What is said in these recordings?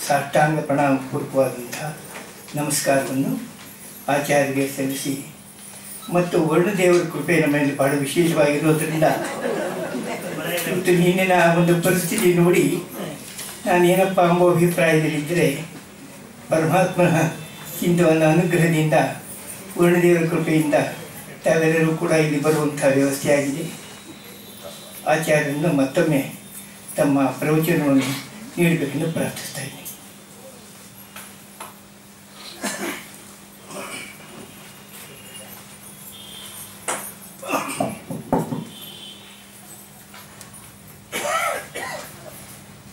ಸಾಷ್ಟಾಂಗ ಪ್ರಣಾಮಪೂರ್ವಕವಾದಂಥ ನಮಸ್ಕಾರವನ್ನು ಆಚಾರ್ಯರಿಗೆ ಸಲ್ಲಿಸಿ ಮತ್ತು ವರ್ಣದೇವರ ಕೃಪೆ ನಮ್ಮ ಮೇಲೆ ಬಹಳ ವಿಶೇಷವಾಗಿರೋದರಿಂದ ಮತ್ತು ನಿನ್ನಿನ ಒಂದು ಪರಿಸ್ಥಿತಿ ನೋಡಿ ನಾನೇನಪ್ಪ ಎಂಬ ಅಭಿಪ್ರಾಯದಲ್ಲಿದ್ದರೆ ಪರಮಾತ್ಮನ ಚಿಂತವನ್ನ ಅನುಗ್ರಹದಿಂದ ವರ್ಣದೇವರ ಕೃಪೆಯಿಂದ ತಾವೆಲ್ಲರೂ ಕೂಡ ಇಲ್ಲಿ ಬರುವಂಥ ವ್ಯವಸ್ಥೆಯಾಗಿದೆ. ಆಚಾರ್ಯರನ್ನು ಮತ್ತೊಮ್ಮೆ ತಮ್ಮ ಪ್ರವಚನವನ್ನು ನೀಡಬೇಕೆಂದು ಪ್ರಾರ್ಥಿಸ್ತಾ ಇದ್ದೀನಿ.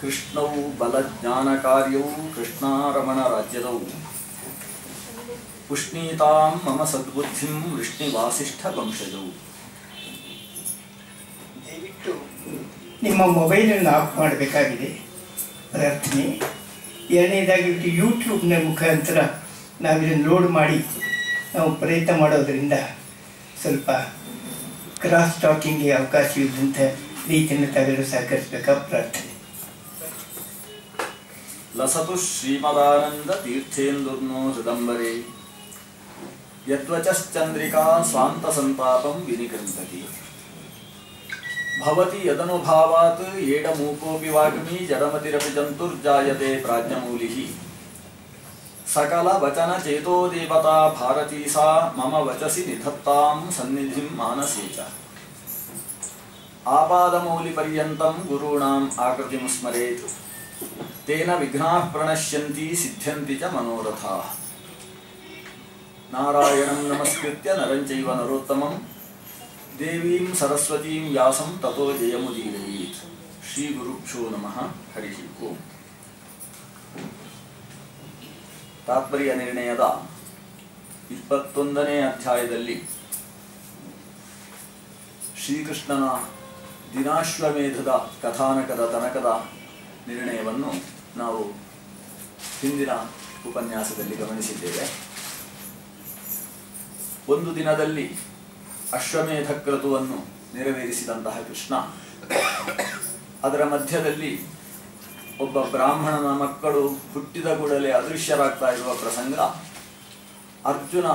ಕೃಷ್ಣವು ಬಲಜ್ಞಾನಕಾರ್ಯವು ಕೃಷ್ಣಾರಮಣ ರಾಜ್ಯದವು ಪುಷ್ಣೀತಾಂ ಮಮ ಸದ್ಬುದ್ಧಿಂ ವೃಷ್ಣಿವಾಸಿಷ್ಠ ವಂಶಜವು. ದಯವಿಟ್ಟು ನಿಮ್ಮ ಮೊಬೈಲನ್ನು ಆಫ್ ಮಾಡಬೇಕಾಗಿದೆ ಪ್ರಾರ್ಥನೆ. ಎರಡನೇದಾಗಿ ಯೂಟ್ಯೂಬ್ನ ಮುಖಾಂತರ ನಾವಿದನ್ನು ಲೋಡ್ ಮಾಡಿ ನಾವು ಪ್ರಯತ್ನ ಮಾಡೋದರಿಂದ ಸ್ವಲ್ಪ ಕ್ರಾಸ್ ಟಾಕಿಂಗ್ಗೆ ಅವಕಾಶವಿದ್ದಂಥ ರೀತಿಯನ್ನು ತಾವೆಲ್ಲರೂ ಸಹಕರಿಸಬೇಕಾದ ಪ್ರಾರ್ಥನೆ. ಲಸತು ಶ್ರೀಮದಾನಂದ ತೀರ್ಥೇಂದುರ್ನೋ ಹೃದಂಬರೆ ಯತ್ವಚಶ್ಚಂದ್ರಿಕಾ ಸ್ವಾಂತ ಸಂತಾಪಂ ವಿನಿಕೃಂತತಿ ಭವತಿ ಯದನುಭಾವಾತ್ ಏಡಮೂಕೋಪಿ ವಾಗ್ಮಿ ಜಡಮತಿರಪಿ ಜಂತುರ್ಜಾಯತೆ ಪ್ರಾಜ್ಞಮೂಲಿಃ ಸಕಲ ವಚನ ಚೇತೋ ದೇವತಾ ಭಾರತೀ ಸಾ ಮಮ ವಚಸಿ ನಿಧತ್ತಾಂ ಸನ್ನಿಧಿಂ ಮಾನಸೇ ಚ ಆಪಾದಮೌಲಿ ಪರ್ಯಂತಂ ಗುರುಣಾಂ ಆಕೃತಿಂ ಸ್ಮರೇತ್ ತೇನ ವಿಘ್ನಾಃ ಪ್ರಣಶ್ಯಂತಿ ಸಿದ್ಧ್ಯಂತಿ ಚ ಮನೋರಥಾಃ. ನಾರಾಯಣಂ ನಮಸ್ಕೃತ್ಯ ನರಂ ಚೈವ ನರೋತ್ತಮಂ ದೇವೀಂ ಸರಸ್ವತೀಂ ವ್ಯಾಸಂ ತತೋ ಜಯಮುದೀರಯೇತ್. ಶ್ರೀ ಗುರುಭ್ಯೋ ನಮಃ. ಹರಿ ಓಂ. ತಾತ್ಪರ್ಯ ನಿರ್ಣಯದ 21ನೇ ಅಧ್ಯಾಯದಲ್ಲಿ ಶ್ರೀಕೃಷ್ಣನ ದಿನಾಶ್ವಮೇಧದ ಕಥಾನಕದ ತನಕದ ನಿರ್ಣಯವನ್ನು ನಾವು ಹಿಂದಿನ ಉಪನ್ಯಾಸದಲ್ಲಿ ಗಮನಿಸಿದ್ದೇವೆ. ಒಂದು ದಿನದಲ್ಲಿ ಅಶ್ವಮೇಧ ಕ್ರತುವನ್ನು ನೆರವೇರಿಸಿದಂತಹ ಕೃಷ್ಣ ಅದರ ಮಧ್ಯದಲ್ಲಿ ಒಬ್ಬ ಬ್ರಾಹ್ಮಣನ ಮಕ್ಕಳು ಹುಟ್ಟಿದ ಕೂಡಲೇ ಅದೃಶ್ಯರಾಗ್ತಾ ಇರುವ ಪ್ರಸಂಗ, ಅರ್ಜುನ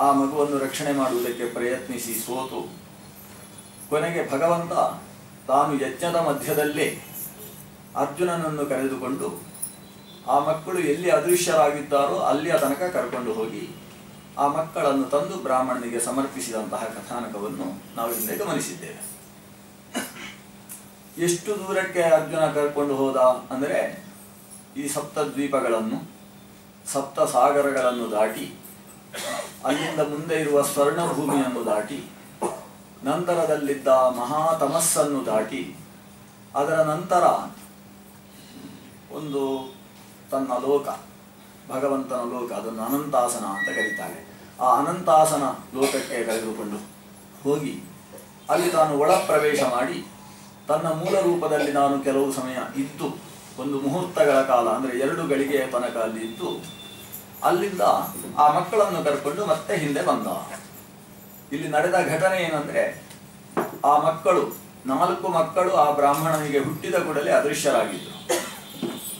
ಆ ಮಗುವನ್ನು ರಕ್ಷಣೆ ಮಾಡುವುದಕ್ಕೆ ಪ್ರಯತ್ನಿಸಿ ಸೋತು ಕೊನೆಗೆ ಭಗವಂತ ತಾನು ಯಜ್ಞದ ಮಧ್ಯದಲ್ಲೇ ಅರ್ಜುನನನ್ನು ಕರೆದುಕೊಂಡು ಆ ಮಕ್ಕಳು ಎಲ್ಲಿ ಅದೃಶ್ಯರಾಗಿದ್ದಾರೋ ಅಲ್ಲಿಯ ತನಕ ಕರ್ಕೊಂಡು ಹೋಗಿ ಆ ಮಕ್ಕಳನ್ನು ತಂದು ಬ್ರಾಹ್ಮಣನಿಗೆ ಸಮರ್ಪಿಸಿದಂತಹ ಕಥಾನಕವನ್ನು ನಾವು ಹಿಂದೆ ಗಮನಿಸಿದ್ದೇವೆ. ಎಷ್ಟು ದೂರಕ್ಕೆ ಅರ್ಜುನ ಕರ್ಕೊಂಡು ಹೋದ ಅಂದರೆ ಈ ಸಪ್ತ ದ್ವೀಪಗಳನ್ನು ಸಪ್ತ ಸಾಗರಗಳನ್ನು ದಾಟಿ ಅಲ್ಲಿಂದ ಮುಂದೆ ಇರುವ ಸ್ವರ್ಣಭೂಮಿಯನ್ನು ದಾಟಿ ನಂತರದಲ್ಲಿದ್ದ ಮಹಾತಮಸ್ಸನ್ನು ದಾಟಿ ಅದರ ನಂತರ ಒಂದು ತನ್ನ ಲೋಕ, ಭಗವಂತನ ಲೋಕ, ಅದನ್ನು ಅನಂತಾಸನ ಅಂತ ಕರೀತಾರೆ. ಆ ಅನಂತಾಸನ ಲೋಕಕ್ಕೆ ಕರೆದುಕೊಂಡು ಹೋಗಿ ಅಲ್ಲಿ ತಾನು ಒಳ ಪ್ರವೇಶ ಮಾಡಿ ತನ್ನ ಮೂಲ ರೂಪದಲ್ಲಿ ನಾನು ಕೆಲವು ಸಮಯ ಇದ್ದು ಒಂದು ಮುಹೂರ್ತಗಳ ಕಾಲ ಅಂದರೆ 2 ಗಳಿಗೆಯ ತನಕ ಅಲ್ಲಿ ಇದ್ದು ಅಲ್ಲಿಂದ ಆ ಮಕ್ಕಳನ್ನು ಕರ್ಕೊಂಡು ಮತ್ತೆ ಹಿಂದೆ ಬಂದ. ಇಲ್ಲಿ ನಡೆದ ಘಟನೆ ಏನಂದ್ರೆ, ಆ ಮಕ್ಕಳು 4 ಮಕ್ಕಳು ಆ ಬ್ರಾಹ್ಮಣನಿಗೆ ಹುಟ್ಟಿದ ಕೂಡಲೇ ಅದೃಶ್ಯರಾಗಿದ್ದರು.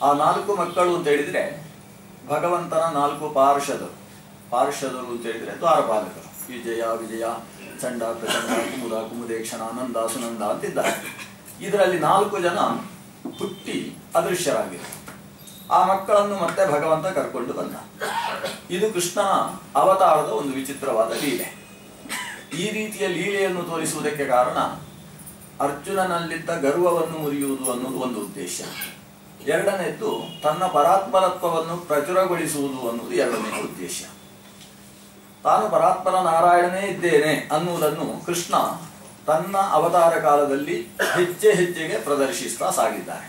ಆ 4 ಮಕ್ಕಳು ಅಂತ ಹೇಳಿದ್ರೆ ಭಗವಂತನ 4 ಪಾರ್ಷದರು ಅಂತ ಹೇಳಿದ್ರೆ ದ್ವಾರಪಾಲಕರು. ವಿಜಯ ವಿಜಯ, ಚಂಡ ಪ್ರಚಂಡ, ಕುಮುದ ಕುಮುದೇಕ್ಷಣ, ನಂದ ಸುನಂದ ಅಂತಿದ್ದಾರೆ. ಇದರಲ್ಲಿ 4 ಜನ ಹುಟ್ಟಿ ಅದೃಶ್ಯರಾಗಿದ್ದರು. ಆ ಮಕ್ಕಳನ್ನು ಮತ್ತೆ ಭಗವಂತ ಕರ್ಕೊಂಡು ಬಂದ. ಇದು ಕೃಷ್ಣನ ಅವತಾರದ ಒಂದು ವಿಚಿತ್ರವಾದ ಲೀಲೆ. ಈ ರೀತಿಯ ಲೀಲೆಯನ್ನು ತೋರಿಸುವುದಕ್ಕೆ ಕಾರಣ ಅರ್ಜುನನಲ್ಲಿದ್ದ ಗರ್ವವನ್ನು ಮುರಿಯುವುದು ಅನ್ನೋದು ಒಂದು ಉದ್ದೇಶ. ಎರಡನೇದ್ದು ತನ್ನ ಪರಾತ್ಮರತ್ವವನ್ನು ಪ್ರಚುರಗೊಳಿಸುವುದು ಅನ್ನುವುದು ಎರಡನೇ ಉದ್ದೇಶ. ತಾನು ಪರಾತ್ಮರ ನಾರಾಯಣನೇ ಇದ್ದೇನೆ ಅನ್ನುವುದನ್ನು ಕೃಷ್ಣ ತನ್ನ ಅವತಾರ ಕಾಲದಲ್ಲಿ ಹೆಜ್ಜೆ ಹೆಜ್ಜೆಗೆ ಪ್ರದರ್ಶಿಸ್ತಾ ಸಾಗಿದ್ದಾರೆ.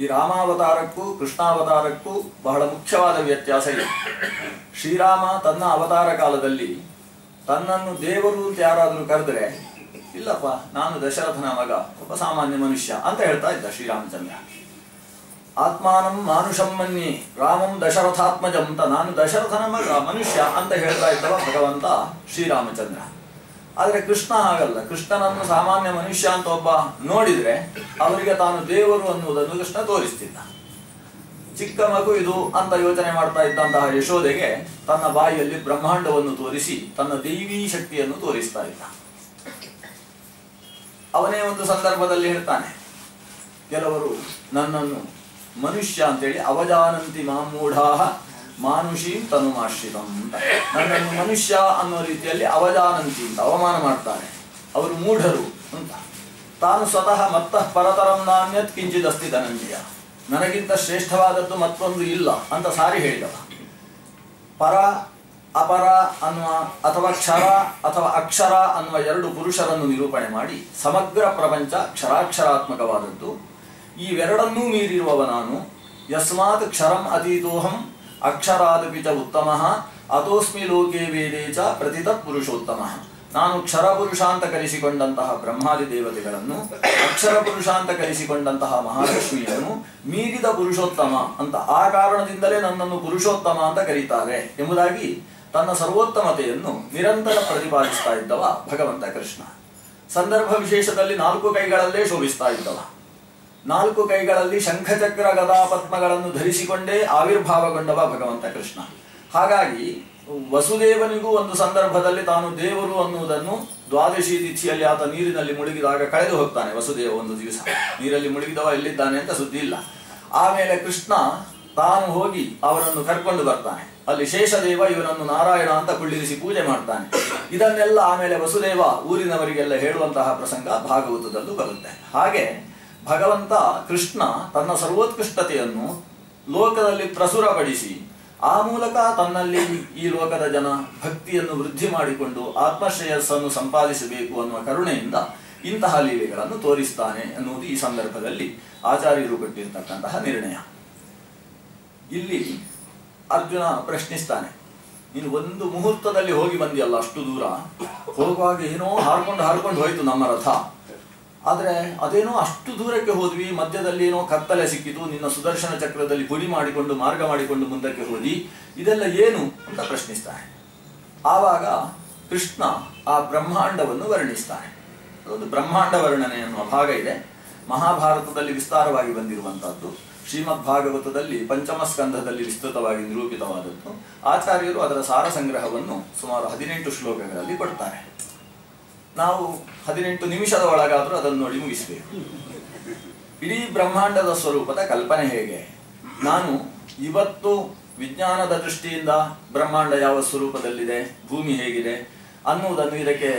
ಈ ರಾಮಾವತಾರಕ್ಕೂ ಕೃಷ್ಣಾವತಾರಕ್ಕೂ ಬಹಳ ಮುಖ್ಯವಾದ ವ್ಯತ್ಯಾಸ ಇದೆ. ಶ್ರೀರಾಮ ತನ್ನ ಅವತಾರ ಕಾಲದಲ್ಲಿ ತನ್ನನ್ನು ದೇವರು ಅಂತ ಯಾರಾದರೂ ಕರೆದ್ರೆ, ಇಲ್ಲಪ್ಪ ನಾನು ದಶರಥನ ಮಗ, ಒಬ್ಬ ಸಾಮಾನ್ಯ ಮನುಷ್ಯ ಅಂತ ಹೇಳ್ತಾ ಇದ್ದ ಶ್ರೀರಾಮಚಂದ್ರ. ಆತ್ಮಾನಂ ಮಾನುಷಂ ಮನ್ಯೆ ರಾಮಂ ದಶರಥಾತ್ಮಜಂ ಅಂತ ನಾನು ದಶರಥನ ಮಗ ಮನುಷ್ಯ ಅಂತ ಹೇಳ್ತಾ ಇದ್ದವ ಭಗವಂತ ಶ್ರೀರಾಮಚಂದ್ರ. ಆದರೆ ಕೃಷ್ಣ ಹಾಗಲ್ಲ. ಕೃಷ್ಣನನ್ನು ಸಾಮಾನ್ಯ ಮನುಷ್ಯ ಅಂತ ಒಬ್ಬ ನೋಡಿದ್ರೆ ಅವರಿಗೆ ತಾನು ದೇವರು ಅನ್ನುವುದನ್ನು ಕೃಷ್ಣ ತೋರಿಸ್ತಿದ್ದ. ಚಿಕ್ಕ ಮಗು ಇದು ಅಂತ ಯೋಚನೆ ಮಾಡ್ತಾ ಇದ್ದಂತಹ ಯಶೋದೆಗೆ ತನ್ನ ಬಾಯಿಯಲ್ಲಿ ಬ್ರಹ್ಮಾಂಡವನ್ನು ತೋರಿಸಿ ತನ್ನ ದೈವೀ ಶಕ್ತಿಯನ್ನು ತೋರಿಸ್ತಾ ಇದ್ದ. ಅವನೇ ಒಂದು ಸಂದರ್ಭದಲ್ಲಿ ಹೇಳ್ತಾನೆ, ಕೆಲವರು ನನ್ನನ್ನು ಮನುಷ್ಯ ಅಂತೇಳಿ ಅವಜಾನಂತಿ ಮಾಮೂಢಾಹ ಮಾನುಷೀಂ ತನುಮಾಶ್ರಿತಂ ಅಂತ, ನನ್ನನ್ನು ಮನುಷ್ಯ ಅನ್ನೋ ರೀತಿಯಲ್ಲಿ ಅವಜಾನಂತಿ ಅಂತ ಅವಮಾನ ಮಾಡ್ತಾರೆ, ಅವರು ಮೂಢರು ಅಂತ. ತಾನು ಸ್ವತಃ ಮತ್ತಃ ಪರತರಂ ನಾಣ್ಯತ್ ಕಿಂಚಿದಸ್ತಿ ಧನಂಜಯ, ನನಗಿಂತ ಶ್ರೇಷ್ಠವಾದದ್ದು ಮತ್ತೊಂದು ಇಲ್ಲ ಅಂತ ಸಾರಿ ಹೇಳಿದವ. ಪರ ಅಪರ ಅನ್ನುವ ಅಥವಾ ಕ್ಷರ ಅಥವಾ ಅಕ್ಷರ ಅನ್ನುವ ಎರಡು ಪುರುಷರನ್ನು ನಿರೂಪಣೆ ಮಾಡಿ ಸಮಗ್ರ ಪ್ರಪಂಚ ಕ್ಷರಾಕ್ಷರಾತ್ಮಕವಾದದ್ದು, ಇವೆರಡನ್ನೂ ಮೀರಿರುವವ ನಾನು. ಯಸ್ಮಾತ್ ಕ್ಷರಂ ಅತೀತೋಹಂ ಅಕ್ಷರಾದಪಿ ಚ ಉತ್ತಮಃ ಅತೋಸ್ಮಿ ಲೋಕೆ ವೇದೇ ಚ ಪ್ರತಿತತ್ ಪುರುಷೋತ್ತಮಃ. ನಾನು ಕ್ಷರ ಪುರುಷ ಅಂತ ಕರೆಸಿಕೊಂಡಂತಹ ಬ್ರಹ್ಮಾದಿ ದೇವತೆಗಳನ್ನು, ಅಕ್ಷರ ಪುರುಷ ಅಂತ ಕರೆಸಿಕೊಂಡಂತಹ ಮಹಾಲಕ್ಷ್ಮಿಯನ್ನು ಮೀರಿದ ಪುರುಷೋತ್ತಮ ಅಂತ, ಆ ಕಾರಣದಿಂದಲೇ ನನ್ನನ್ನು ಪುರುಷೋತ್ತಮ ಅಂತ ಕರೀತಾರೆ ಎಂಬುದಾಗಿ ತನ್ನ ಸರ್ವೋತ್ತಮತೆಯನ್ನು ನಿರಂತರ ಪ್ರತಿಪಾದಿಸ್ತಾ ಇದ್ದವ ಭಗವಂತ ಕೃಷ್ಣ. ಸಂದರ್ಭ ವಿಶೇಷದಲ್ಲಿ 4 ಕೈಗಳಲ್ಲೇ ಶೋಭಿಸ್ತಾ ಇದ್ದವ. 4 ಕೈಗಳಲ್ಲಿ ಶಂಖಚಕ್ರ ಗದಾ ಪದ್ಮಗಳನ್ನು ಧರಿಸಿಕೊಂಡೇ ಆವಿರ್ಭಾವಗೊಂಡವ ಭಗವಂತ ಕೃಷ್ಣ. ಹಾಗಾಗಿ ವಸುದೇವನಿಗೂ ಒಂದು ಸಂದರ್ಭದಲ್ಲಿ ತಾನು ದೇವರು ಅನ್ನುವುದನ್ನು ದ್ವಾದಶಿ ತಿಥಿಯಲ್ಲಿ ಆತ ನೀರಿನಲ್ಲಿ ಮುಳುಗಿದಾಗ ಕಳೆದು ಹೋಗ್ತಾನೆ. ವಸುದೇವ ಒಂದು ದಿವಸ ನೀರಲ್ಲಿ ಮುಳುಗಿದವ ಎಲ್ಲಿದ್ದಾನೆ ಅಂತ ಸುದ್ದಿ ಇಲ್ಲ. ಆಮೇಲೆ ಕೃಷ್ಣ ತಾನು ಹೋಗಿ ಅವರನ್ನು ಕರ್ಕೊಂಡು ಬರ್ತಾನೆ. ಅಲ್ಲಿ ಶೇಷದೇವ ಇವನನ್ನು ನಾರಾಯಣ ಅಂತ ಕುಳ್ಳಿರಿಸಿ ಪೂಜೆ ಮಾಡ್ತಾನೆ. ಇದನ್ನೆಲ್ಲ ಆಮೇಲೆ ವಸುದೇವ ಊರಿನವರಿಗೆಲ್ಲ ಹೇಳುವಂತಹ ಪ್ರಸಂಗ ಭಾಗವತದಲ್ಲೂ ಬರುತ್ತೆ. ಹಾಗೆ ಭಗವಂತ ಕೃಷ್ಣ ತನ್ನ ಸರ್ವೋತ್ಕೃಷ್ಟತೆಯನ್ನು ಲೋಕದಲ್ಲಿ ಪ್ರಸುರಪಡಿಸಿ ಆ ಮೂಲಕ ತನ್ನಲ್ಲಿ ಈ ಲೋಕದ ಜನ ಭಕ್ತಿಯನ್ನು ವೃದ್ಧಿ ಮಾಡಿಕೊಂಡು ಆತ್ಮಶ್ರೇಯಸ್ಸನ್ನು ಸಂಪಾದಿಸಬೇಕು ಅನ್ನುವ ಕರುಣೆಯಿಂದ ಇಂತಹ ಲೀಲೆಗಳನ್ನು ತೋರಿಸ್ತಾನೆ ಅನ್ನುವುದು ಈ ಸಂದರ್ಭದಲ್ಲಿ ಆಚಾರ್ಯರು ಕೊಟ್ಟಿರ್ತಕ್ಕಂತಹ ನಿರ್ಣಯ. ಇಲ್ಲಿ ಅರ್ಜುನ ಪ್ರಶ್ನಿಸ್ತಾನೆ, ನೀನು ಒಂದು ಮುಹೂರ್ತದಲ್ಲಿ ಹೋಗಿ ಬಂದಿಯಲ್ಲ, ಅಷ್ಟು ದೂರ ಹೋಗುವಾಗ ಏನೋ ಹಾರ್ಕೊಂಡು ಹೋಯ್ತು ನಮ್ಮ ರಥ, ಆದರೆ ಅದೇನೋ ಅಷ್ಟು ದೂರಕ್ಕೆ ಹೋದ್ವಿ, ಮಧ್ಯದಲ್ಲಿ ಏನೋ ಕತ್ತಲೆ ಸಿಕ್ಕಿತು, ನಿನ್ನ ಸುದರ್ಶನ ಚಕ್ರದಲ್ಲಿ ಪುಡಿ ಮಾಡಿಕೊಂಡು ಮಾರ್ಗ ಮಾಡಿಕೊಂಡು ಮುಂದಕ್ಕೆ ಹೋದಿ, ಇದೆಲ್ಲ ಏನು ಅಂತ ಪ್ರಶ್ನಿಸ್ತಾನೆ. ಆವಾಗ ಕೃಷ್ಣ ಆ ಬ್ರಹ್ಮಾಂಡವನ್ನು ವರ್ಣಿಸ್ತಾನೆ. ಅದೊಂದು ಬ್ರಹ್ಮಾಂಡ ವರ್ಣನೆ ಎನ್ನುವ ಭಾಗ ಇದೆ, ಮಹಾಭಾರತದಲ್ಲಿ ವಿಸ್ತಾರವಾಗಿ ಬಂದಿರುವಂತಹದ್ದು, ಶ್ರೀಮದ್ ಭಾಗವತದಲ್ಲಿ ಪಂಚಮ ಸ್ಕಂಧದಲ್ಲಿ ವಿಸ್ತೃತವಾಗಿ ನಿರೂಪಿತವಾದದ್ದು. ಆಚಾರ್ಯರು ಅದರ ಸಾರ ಸಂಗ್ರಹವನ್ನು ಸುಮಾರು 18 ಶ್ಲೋಕಗಳಲ್ಲಿ ಕೊಡ್ತಾರೆ. ನಾವು 18 ನಿಮಿಷದ ಒಳಗಾದರೂ ಅದನ್ನು ನೋಡಿ ಮುಗಿಸಬೇಕು. ಇಡೀ ಬ್ರಹ್ಮಾಂಡದ ಸ್ವರೂಪದ ಕಲ್ಪನೆ ಹೇಗೆ, ನಾನು ಇವತ್ತು ವಿಜ್ಞಾನದ ದೃಷ್ಟಿಯಿಂದ ಬ್ರಹ್ಮಾಂಡ ಯಾವ ಸ್ವರೂಪದಲ್ಲಿದೆ, ಭೂಮಿ ಹೇಗಿದೆ ಅನ್ನುವುದನ್ನು ಇದಕ್ಕೆ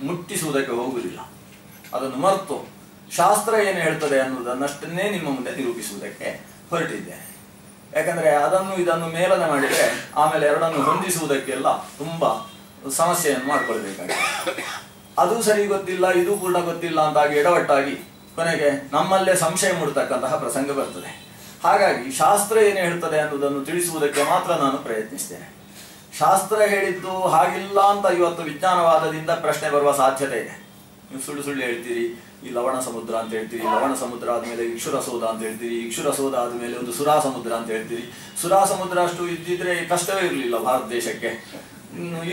ಮುಟ್ಟಿಸುವುದಕ್ಕೆ ಹೋಗುವುದಿಲ್ಲ. ಅದನ್ನು ಮರೆತು ಶಾಸ್ತ್ರ ಏನು ಹೇಳ್ತದೆ ಅನ್ನುವುದನ್ನಷ್ಟನ್ನೇ ನಿಮ್ಮ ಮುಂದೆ ನಿರೂಪಿಸುವುದಕ್ಕೆ ಹೊರಟಿದ್ದೇನೆ. ಯಾಕಂದರೆ ಅದನ್ನು ಇದನ್ನು ಮೇಲನೆ ಮಾಡಿದರೆ ಆಮೇಲೆ ಎರಡನ್ನು ಹೊಂದಿಸುವುದಕ್ಕೆಲ್ಲ ತುಂಬ ಸಮಸ್ಯೆಯನ್ನು ಮಾಡಿಕೊಳ್ಬೇಕಾಗಿದೆ. ಅದು ಸರಿ ಗೊತ್ತಿಲ್ಲ, ಇದು ಪೂರ್ಣ ಗೊತ್ತಿಲ್ಲ ಅಂತಾಗಿ ಎಡವಟ್ಟಾಗಿ ಕೊನೆಗೆ ನಮ್ಮಲ್ಲೇ ಸಂಶಯ ಮೂಡತಕ್ಕಂತಹ ಪ್ರಸಂಗ ಬರ್ತದೆ. ಹಾಗಾಗಿ ಶಾಸ್ತ್ರ ಏನು ಹೇಳ್ತದೆ ಅನ್ನೋದನ್ನು ತಿಳಿಸುವುದಕ್ಕೆ ಮಾತ್ರ ನಾನು ಪ್ರಯತ್ನಿಸ್ತೇನೆ. ಶಾಸ್ತ್ರ ಹೇಳಿದ್ದು ಹಾಗಿಲ್ಲ ಅಂತ ಇವತ್ತು ವಿಜ್ಞಾನವಾದದಿಂದ ಪ್ರಶ್ನೆ ಬರುವ ಸಾಧ್ಯತೆ ಇದೆ. ನೀವು ಸುಳ್ಳು ಹೇಳ್ತೀರಿ, ಈ ಲವಣ ಸಮುದ್ರ ಅಂತ ಹೇಳ್ತೀರಿ, ಲವಣ ಸಮುದ್ರ ಆದಮೇಲೆ ಇಕ್ಷುರಸೋಧ ಅಂತ ಹೇಳ್ತೀರಿ, ಇಕ್ಷುರಸೋಧ ಆದಮೇಲೆ ಒಂದು ಸುರಾ ಸಮುದ್ರ ಅಂತ ಹೇಳ್ತೀರಿ. ಸುರಾ ಸಮುದ್ರ ಅಷ್ಟು ಇದ್ದಿದ್ರೆ ಕಷ್ಟವೇ ಇರಲಿಲ್ಲ ಭಾರತ ದೇಶಕ್ಕೆ.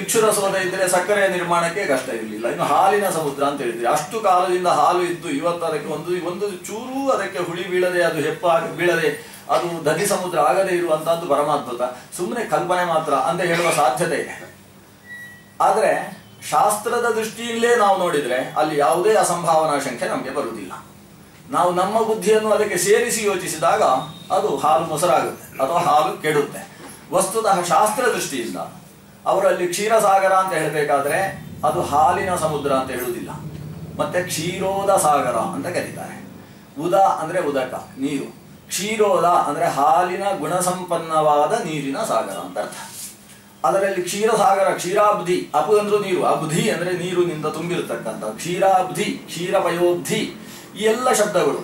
ಇಕ್ಷುರಸೋಧ ಇದ್ದರೆ ಸಕ್ಕರೆ ನಿರ್ಮಾಣಕ್ಕೆ ಕಷ್ಟ ಇರಲಿಲ್ಲ. ಇನ್ನು ಹಾಲಿನ ಸಮುದ್ರ ಅಂತ ಹೇಳ್ತೀರಿ, ಅಷ್ಟು ಕಾಲದಿಂದ ಹಾಲು ಇದ್ದು ಇವತ್ತು ಅದಕ್ಕೆ ಒಂದು ಚೂರು ಅದಕ್ಕೆ ಹುಳಿ ಬೀಳದೆ, ಅದು ಹೆಪ್ಪಾಗಿ ಬೀಳದೆ, ಅದು ದಧಿ ಸಮುದ್ರ ಆಗದೆ ಇರುವಂತಹದ್ದು ಪರಮಾದ್ಭುತ. ಸುಮ್ಮನೆ ಕಲ್ಪನೆ ಮಾತ್ರ ಅಂತ ಹೇಳುವ ಸಾಧ್ಯತೆ ಇದೆ. ಆದರೆ ಶಾಸ್ತ್ರದ ದೃಷ್ಟಿಯಲ್ಲೇ ನಾವು ನೋಡಿದರೆ ಅಲ್ಲಿ ಯಾವುದೇ ಅಸಂಭಾವನಾ ಸಂಖ್ಯೆ ನಮಗೆ ಬರುವುದಿಲ್ಲ. ನಾವು ನಮ್ಮ ಬುದ್ಧಿಯನ್ನು ಅದಕ್ಕೆ ಸೇರಿಸಿ ಯೋಚಿಸಿದಾಗ ಅದು ಹಾಲು ಮೊಸರಾಗುತ್ತೆ ಅಥವಾ ಹಾಲು ಕೆಡುತ್ತೆ. ವಸ್ತುತಃ ಶಾಸ್ತ್ರ ದೃಷ್ಟಿಯಿಂದ ಅವರಲ್ಲಿ ಕ್ಷೀರಸಾಗರ ಅಂತ ಹೇಳಬೇಕಾದ್ರೆ ಅದು ಹಾಲಿನ ಸಮುದ್ರ ಅಂತ ಹೇಳುವುದಿಲ್ಲ, ಮತ್ತೆ ಕ್ಷೀರೋದ ಸಾಗರ ಅಂತ ಕರೀತಾರೆ. ಉದ ಅಂದ್ರೆ ಉದಕ, ನೀರು. ಕ್ಷೀರೋದ ಅಂದ್ರೆ ಹಾಲಿನ ಗುಣಸಂಪನ್ನವಾದ ನೀರಿನ ಸಾಗರ ಅಂತ ಅರ್ಥ. ಅದರಲ್ಲಿ ಕ್ಷೀರಸಾಗರ, ಕ್ಷೀರಾಬ್ಧಿ, ಅಪು ಅಂದ್ರೂ ನೀರು, ಅಬ್ಧಿ ಅಂದ್ರೆ ನೀರಿನಿಂದ ತುಂಬಿರತಕ್ಕಂಥ, ಕ್ಷೀರಾಬ್ಧಿ, ಕ್ಷೀರಪಯೋಬ್ಧಿ, ಈ ಎಲ್ಲ ಶಬ್ದಗಳು.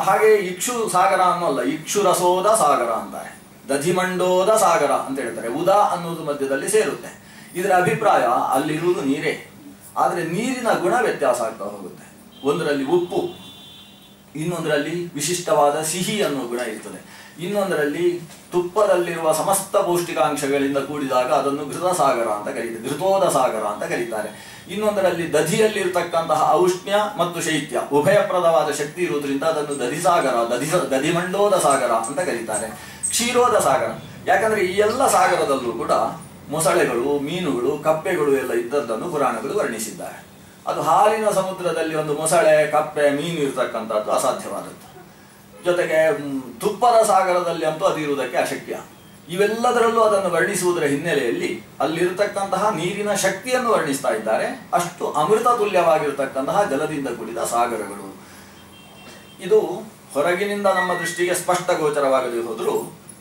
ಹಾಗೆ ಇಕ್ಷು ಸಾಗರ ಅನ್ನೋಲ್ಲ, ಇಕ್ಷುರಸೋದ ಸಾಗರ ಅಂತಾರೆ, ದಧಿಮಂಡೋದ ಸಾಗರ ಅಂತ ಹೇಳ್ತಾರೆ. ಉದ ಅನ್ನೋದು ಮಧ್ಯದಲ್ಲಿ ಸೇರುತ್ತೆ. ಇದರ ಅಭಿಪ್ರಾಯ ಅಲ್ಲಿರುವುದು ನೀರೇ, ಆದರೆ ನೀರಿನ ಗುಣ ವ್ಯತ್ಯಾಸ ಆಗ್ತಾ ಹೋಗುತ್ತೆ. ಒಂದರಲ್ಲಿ ಉಪ್ಪು, ಇನ್ನೊಂದರಲ್ಲಿ ವಿಶಿಷ್ಟವಾದ ಸಿಹಿ ಅನ್ನೋ ಗುಣ ಇರ್ತದೆ, ಇನ್ನೊಂದರಲ್ಲಿ ತುಪ್ಪದಲ್ಲಿರುವ ಸಮಸ್ತ ಪೌಷ್ಟಿಕಾಂಶಗಳಿಂದ ಕೂಡಿದಾಗ ಅದನ್ನು ಘೃತಸಾಗರ ಅಂತ ಕರೀತಾರೆ, ಘೃತೋದ ಸಾಗರ ಅಂತ ಕರೀತಾರೆ. ಇನ್ನೊಂದರಲ್ಲಿ ದಧಿಯಲ್ಲಿರ್ತಕ್ಕಂತಹ ಔಷ್ಣ್ಯ ಮತ್ತು ಶೈತ್ಯ ಉಭಯಪ್ರದವಾದ ಶಕ್ತಿ ಇರುವುದರಿಂದ ಅದನ್ನು ದಧಿಸಾಗರ, ದಧಿಮಂಡೋದ ಸಾಗರ ಅಂತ ಕರೀತಾರೆ. ಕ್ಷೀರೋದ ಸಾಗರ. ಯಾಕಂದ್ರೆ ಈ ಎಲ್ಲ ಸಾಗರದಲ್ಲೂ ಕೂಡ ಮೊಸಳೆಗಳು, ಮೀನುಗಳು, ಕಪ್ಪೆಗಳು ಎಲ್ಲ ಇದ್ದದ್ದನ್ನು ಪುರಾಣಗಳು ವರ್ಣಿಸಿದ್ದಾರೆ. ಅದು ಹಾಲಿನ ಸಮುದ್ರದಲ್ಲಿ ಒಂದು ಮೊಸಳೆ, ಕಪ್ಪೆ, ಮೀನು ಇರತಕ್ಕಂಥದ್ದು ಅಸಾಧ್ಯವಾದದ್ದು. ಜೊತೆಗೆ ತುಪ್ಪದ ಸಾಗರದಲ್ಲಿ ಅಂತೂ ಅದು ಇರುವುದಕ್ಕೆ ಅಶಕ್ಯ. ಇವೆಲ್ಲದರಲ್ಲೂ ಅದನ್ನು ವರ್ಣಿಸುವುದರ ಹಿನ್ನೆಲೆಯಲ್ಲಿ ಅಲ್ಲಿರತಕ್ಕಂತಹ ನೀರಿನ ಶಕ್ತಿಯನ್ನು ವರ್ಣಿಸ್ತಾ ಇದ್ದಾರೆ. ಅಷ್ಟು ಅಮೃತ ತುಲ್ಯವಾಗಿರತಕ್ಕಂತಹ ಜಲದಿಂದ ಕೂಡಿದ ಸಾಗರಗಳು. ಇದು ಹೊರಗಿನಿಂದ ನಮ್ಮ ದೃಷ್ಟಿಗೆ ಸ್ಪಷ್ಟ ಗೋಚರವಾಗದೇ ಹೋದರೂ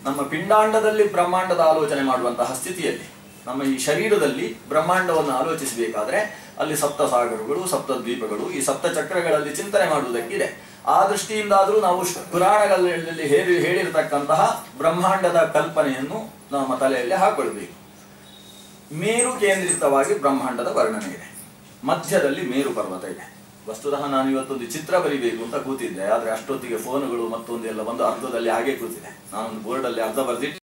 ನಮ್ಮ ಪಿಂಡಾಂಡದಲ್ಲಿ ಬ್ರಹ್ಮಾಂಡದ ಆಲೋಚನೆ ಮಾಡುವಂತಹ ಸ್ಥಿತಿಯಲ್ಲಿ, ನಮ್ಮ ಈ ಶರೀರದಲ್ಲಿ ಬ್ರಹ್ಮಾಂಡವನ್ನು ಆಲೋಚಿಸಬೇಕಾದ್ರೆ ಅಲ್ಲಿ ಸಪ್ತ ಸಾಗರಗಳು, ಸಪ್ತ ದ್ವೀಪಗಳು, ಈ ಸಪ್ತ ಚಕ್ರಗಳಲ್ಲಿ ಚಿಂತನೆ ಮಾಡುವುದಕ್ಕಿದೆ. ಆ ದೃಷ್ಟಿಯಿಂದಾದರೂ ನಾವು ಪುರಾಣಗಳಲ್ಲಿ ಹೇಳಿರತಕ್ಕಂತಹ ಬ್ರಹ್ಮಾಂಡದ ಕಲ್ಪನೆಯನ್ನು ನಮ್ಮ ತಲೆಯಲ್ಲಿ ಹಾಕೊಳ್ಬೇಕು. ಮೇರು ಕೇಂದ್ರಿತವಾಗಿ ಬ್ರಹ್ಮಾಂಡದ ವರ್ಣನೆ ಇದೆ. ಮಧ್ಯದಲ್ಲಿ ಮೇರು ಪರ್ವತ ಇದೆ. ವಸ್ತುತಃ ನಾನು ಇವತ್ತೊಂದು ಚಿತ್ರ ಬರಿಬೇಕು ಅಂತ ಕೂತಿದ್ದೆ, ಆದರೆ ಅಷ್ಟೊತ್ತಿಗೆ ಫೋನುಗಳು ಮತ್ತೊಂದು ಎಲ್ಲ ಒಂದು ಅರ್ಧದಲ್ಲಿ ಹಾಗೆ ಕೂತಿದೆ. ನಾನೊಂದು ಬೋರ್ಡಲ್ಲಿ ಅರ್ಧ ಬರೆದಿಟ್ಟು